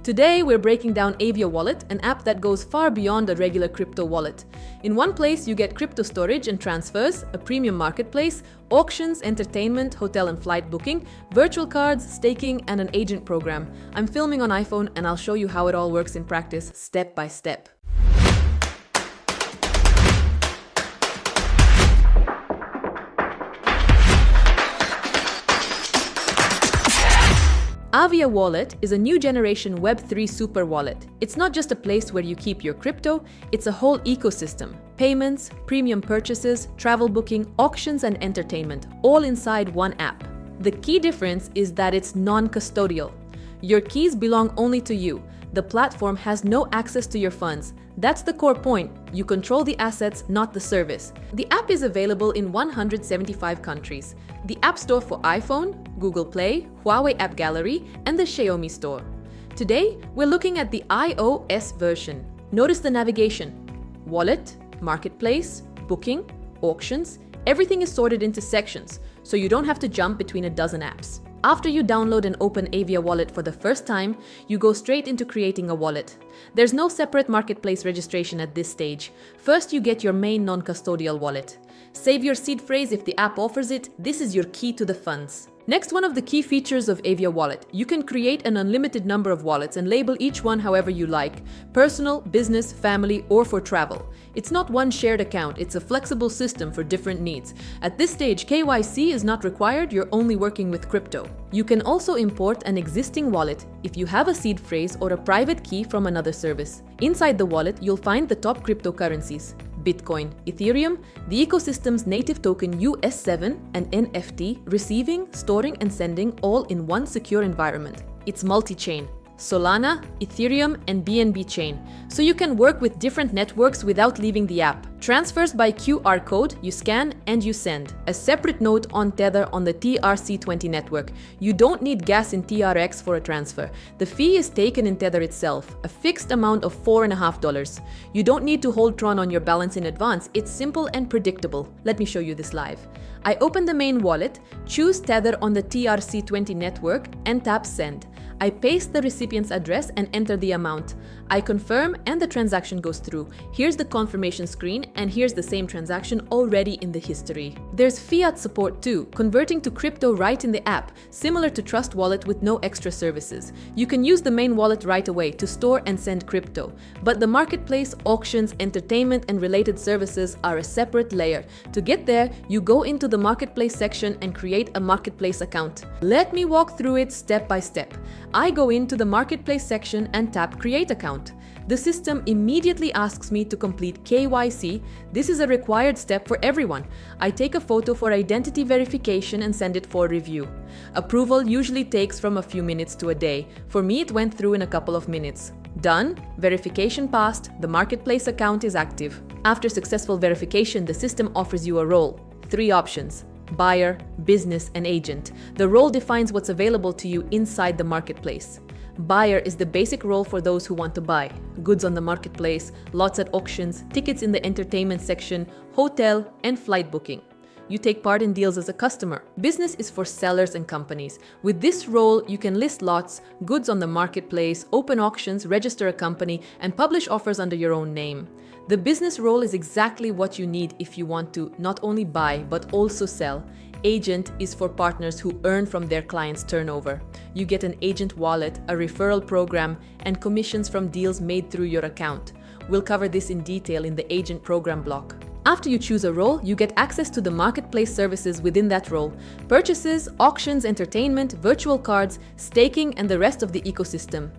Today, we're breaking down AviaWallet, an app that goes far beyond a regular crypto wallet. In one place, you get crypto storage and transfers, a premium marketplace, auctions, entertainment, hotel and flight booking, virtual cards, staking, and an agent program. I'm filming on iPhone, and I'll show you how it all works in practice, step by step. AviaWallet is a new generation Web3 super wallet. It's not just a place where you keep your crypto, it's a whole ecosystem. Payments, premium purchases, travel booking, auctions, and entertainment, all inside one app. The key difference is that it's non-custodial. Your keys belong only to you. The platform has no access to your funds. That's the core point. You control the assets, not the service. The app is available in 175 countries. The App Store for iPhone, Google Play, Huawei App Gallery, and the Xiaomi Store. Today, we're looking at the iOS version. Notice the navigation. Wallet, Marketplace, Booking, Auctions, everything is sorted into sections, so you don't have to jump between a dozen apps. After you download and open AviaWallet for the first time, you go straight into creating a wallet. There's no separate marketplace registration at this stage. First, you get your main non-custodial wallet. Save your seed phrase if the app offers it. This is your key to the funds. Next, one of the key features of AviaWallet. You can create an unlimited number of wallets and label each one however you like. Personal, business, family, or for travel. It's not one shared account, it's a flexible system for different needs. At this stage, KYC is not required, you're only working with crypto. You can also import an existing wallet if you have a seed phrase or a private key from another service. Inside the wallet, you'll find the top cryptocurrencies. Bitcoin, Ethereum, the ecosystem's native token US7 and NFT, receiving, storing and sending all in one secure environment. It's multi-chain. Solana, Ethereum, and BNB chain, so you can work with different networks without leaving the app. Transfers by QR code, you scan and you send. A separate node on Tether on the TRC20 network. You don't need gas in TRX for a transfer. The fee is taken in Tether itself, a fixed amount of $4.50. You don't need to hold Tron on your balance in advance. It's simple and predictable. Let me show you this live. I open the main wallet, choose Tether on the TRC20 network, and tap send. I paste the recipient's address and enter the amount. I confirm and the transaction goes through. Here's the confirmation screen and here's the same transaction already in the history. There's fiat support too, converting to crypto right in the app, similar to Trust Wallet with no extra services. You can use the main wallet right away to store and send crypto. But the marketplace, auctions, entertainment, and related services are a separate layer. To get there, you go into the marketplace section and create a marketplace account. Let me walk through it step by step. I go into the marketplace section and tap Create Account. The system immediately asks me to complete KYC. This is a required step for everyone. I take a photo for identity verification and send it for review. Approval usually takes from a few minutes to a day. For me, it went through in a couple of minutes. Done. Verification passed. The marketplace account is active. After successful verification, the system offers you a role. 3 options. Buyer, business, and agent. The role defines what's available to you inside the marketplace. Buyer is the basic role for those who want to buy. Goods on the marketplace, lots at auctions, tickets in the entertainment section, hotel, and flight booking. You take part in deals as a customer. Business is for sellers and companies. With this role, you can list lots, goods on the marketplace, open auctions, register a company, and publish offers under your own name. The business role is exactly what you need if you want to not only buy, but also sell. Agent is for partners who earn from their clients' turnover. You get an agent wallet, a referral program, and commissions from deals made through your account. We'll cover this in detail in the agent program block. After you choose a role, you get access to the marketplace services within that role: purchases, auctions, entertainment, virtual cards, staking, and the rest of the ecosystem.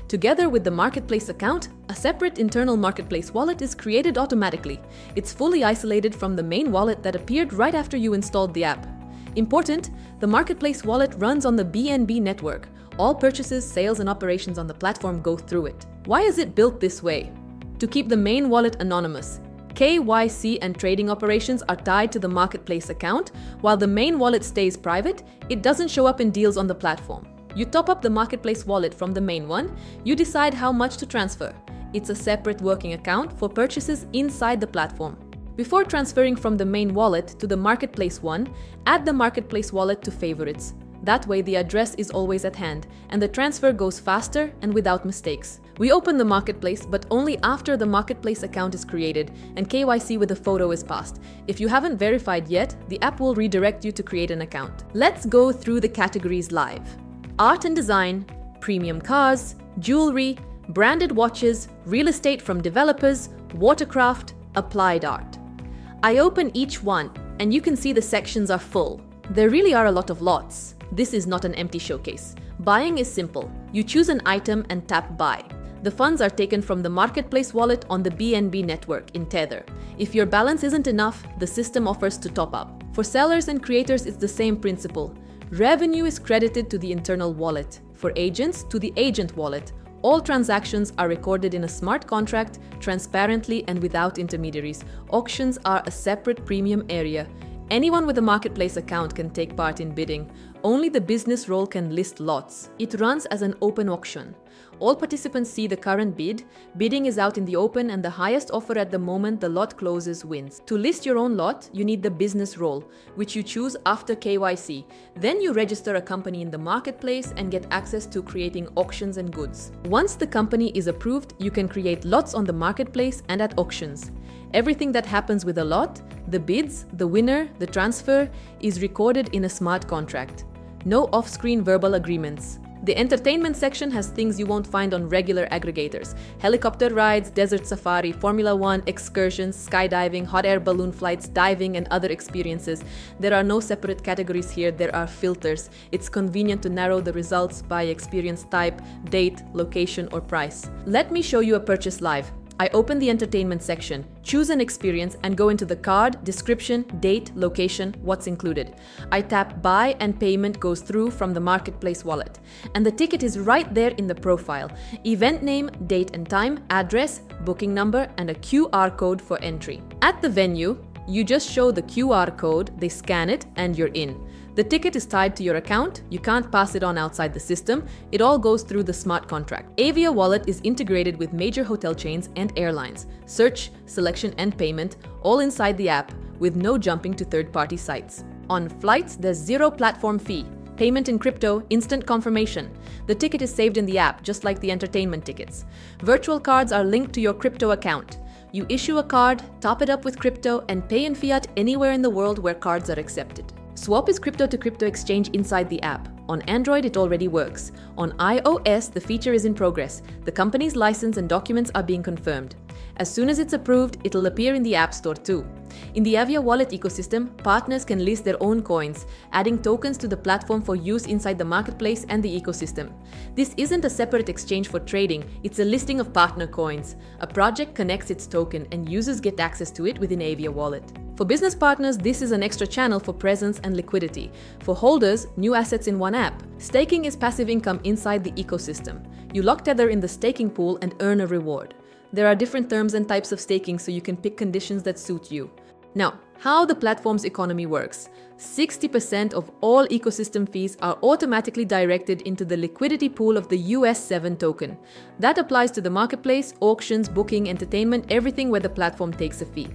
Together with the marketplace account, a separate internal marketplace wallet is created automatically. It's fully isolated from the main wallet that appeared right after you installed the app. Important, the marketplace wallet runs on the BNB network. All purchases, sales, and operations on the platform go through it. Why is it built this way? To keep the main wallet anonymous. KYC and trading operations are tied to the marketplace account. While the main wallet stays private, it doesn't show up in deals on the platform. You top up the marketplace wallet from the main one. You decide how much to transfer. It's a separate working account for purchases inside the platform. Before transferring from the main wallet to the marketplace one, add the marketplace wallet to favorites. That way the address is always at hand, and the transfer goes faster and without mistakes. We open the marketplace, but only after the marketplace account is created and KYC with a photo is passed. If you haven't verified yet, the app will redirect you to create an account. Let's go through the categories live. Art and design, premium cars, jewelry, branded watches, real estate from developers, watercraft, applied art. I open each one, and you can see the sections are full. There really are a lot of lots. This is not an empty showcase. Buying is simple. You choose an item and tap buy. The funds are taken from the marketplace wallet on the BNB network in Tether. If your balance isn't enough, the system offers to top up. For sellers and creators, it's the same principle. Revenue is credited to the internal wallet. For agents, to the agent wallet. All transactions are recorded in a smart contract, transparently and without intermediaries. Auctions are a separate premium area. Anyone with a marketplace account can take part in bidding. Only the business role can list lots. It runs as an open auction. All participants see the current bid. Bidding is out in the open, and the highest offer at the moment the lot closes wins. To list your own lot, you need the business role, which you choose after KYC. Then you register a company in the marketplace and get access to creating auctions and goods. Once the company is approved, you can create lots on the marketplace and at auctions. Everything that happens with a lot, the bids, the winner, the transfer, is recorded in a smart contract. No off-screen verbal agreements. The entertainment section has things you won't find on regular aggregators. Helicopter rides, desert safari, Formula One, excursions, skydiving, hot air balloon flights, diving, and other experiences. There are no separate categories here, there are filters. It's convenient to narrow the results by experience type, date, location, or price. Let me show you a purchase live. I open the entertainment section, choose an experience, and go into the card, description, date, location, what's included. I tap buy and payment goes through from the marketplace wallet. And the ticket is right there in the profile. Event name, date and time, address, booking number, and a QR code for entry. At the venue, you just show the QR code, they scan it, and you're in. The ticket is tied to your account, you can't pass it on outside the system, it all goes through the smart contract. AviaWallet is integrated with major hotel chains and airlines. Search, selection and payment, all inside the app, with no jumping to third-party sites. On flights, there's zero platform fee. Payment in crypto, instant confirmation. The ticket is saved in the app, just like the entertainment tickets. Virtual cards are linked to your crypto account. You issue a card, top it up with crypto, and pay in fiat anywhere in the world where cards are accepted. Swap is crypto-to-crypto exchange inside the app. On Android, it already works. On iOS, the feature is in progress. The company's license and documents are being confirmed. As soon as it's approved, it'll appear in the App Store too. In the AviaWallet ecosystem, partners can list their own coins, adding tokens to the platform for use inside the marketplace and the ecosystem. This isn't a separate exchange for trading, it's a listing of partner coins. A project connects its token and users get access to it within AviaWallet. For business partners, this is an extra channel for presence and liquidity. For holders, new assets in one app. Staking is passive income inside the ecosystem. You lock Tether in the staking pool and earn a reward. There are different terms and types of staking, so you can pick conditions that suit you. Now, how the platform's economy works. 60% of all ecosystem fees are automatically directed into the liquidity pool of the US7 token. That applies to the marketplace, auctions, booking, entertainment, everything where the platform takes a fee.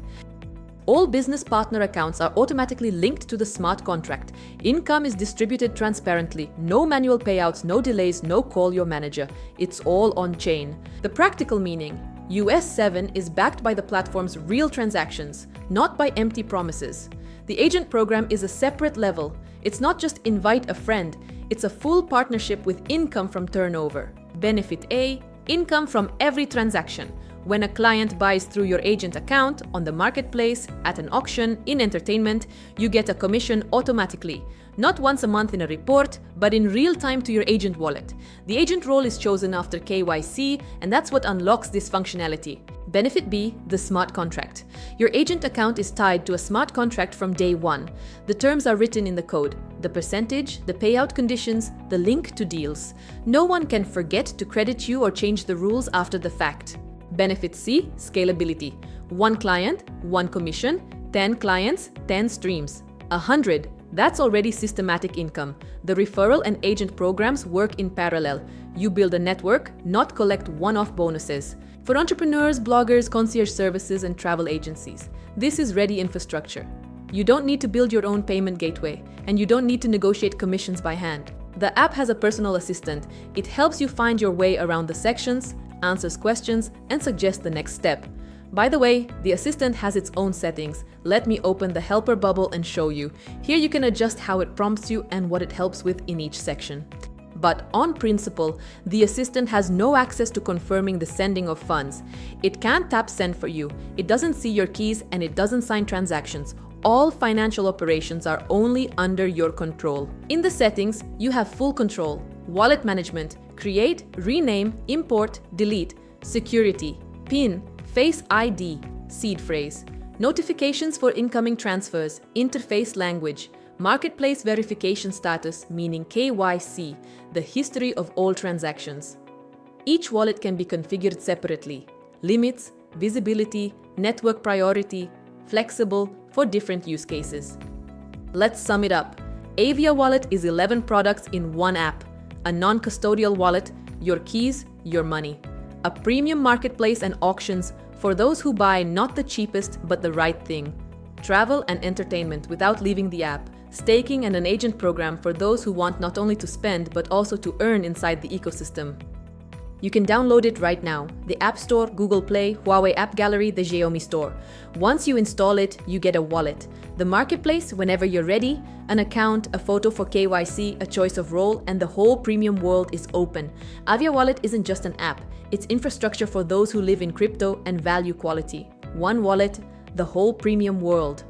All business partner accounts are automatically linked to the smart contract. Income is distributed transparently. No manual payouts, no delays, no call your manager. It's all on-chain. The practical meaning: US7 is backed by the platform's real transactions, not by empty promises. The agent program is a separate level. It's not just invite a friend, it's a full partnership with income from turnover. Benefit A: income from every transaction. When a client buys through your agent account, on the marketplace, at an auction, in entertainment, you get a commission automatically. Not once a month in a report, but in real time to your agent wallet. The agent role is chosen after KYC, and that's what unlocks this functionality. Benefit B: the smart contract. Your agent account is tied to a smart contract from day one. The terms are written in the code: the percentage, the payout conditions, the link to deals. No one can forget to credit you or change the rules after the fact. Benefit C: scalability. 1 client, 1 commission, 10 clients, 10 streams. 100, that's already systematic income. The referral and agent programs work in parallel. You build a network, not collect one-off bonuses. For entrepreneurs, bloggers, concierge services, and travel agencies, this is ready infrastructure. You don't need to build your own payment gateway, and you don't need to negotiate commissions by hand. The app has a personal assistant. It helps you find your way around the sections, answers questions, and suggests the next step. By the way, the assistant has its own settings. Let me open the helper bubble and show you. Here you can adjust how it prompts you and what it helps with in each section. But on principle, the assistant has no access to confirming the sending of funds. It can't tap send for you, it doesn't see your keys, and it doesn't sign transactions. All financial operations are only under your control. In the settings, you have full control: wallet management, create, rename, import, delete, security, PIN, Face ID, seed phrase, notifications for incoming transfers, interface language, marketplace verification status, meaning KYC, the history of all transactions. Each wallet can be configured separately: limits, visibility, network priority, flexible for different use cases. Let's sum it up. AviaWallet is 11 products in one app: a non-custodial wallet, your keys, your money; a premium marketplace and auctions for those who buy not the cheapest but the right thing; travel and entertainment without leaving the app; staking and an agent program for those who want not only to spend but also to earn inside the ecosystem. You can download it right now: the App Store, Google Play, Huawei App Gallery, the Xiaomi Store. Once you install it, you get a wallet, the marketplace whenever you're ready, an account, a photo for KYC, a choice of role, and the whole premium world is open. AviaWallet isn't just an app, it's infrastructure for those who live in crypto and value quality. One wallet, the whole premium world.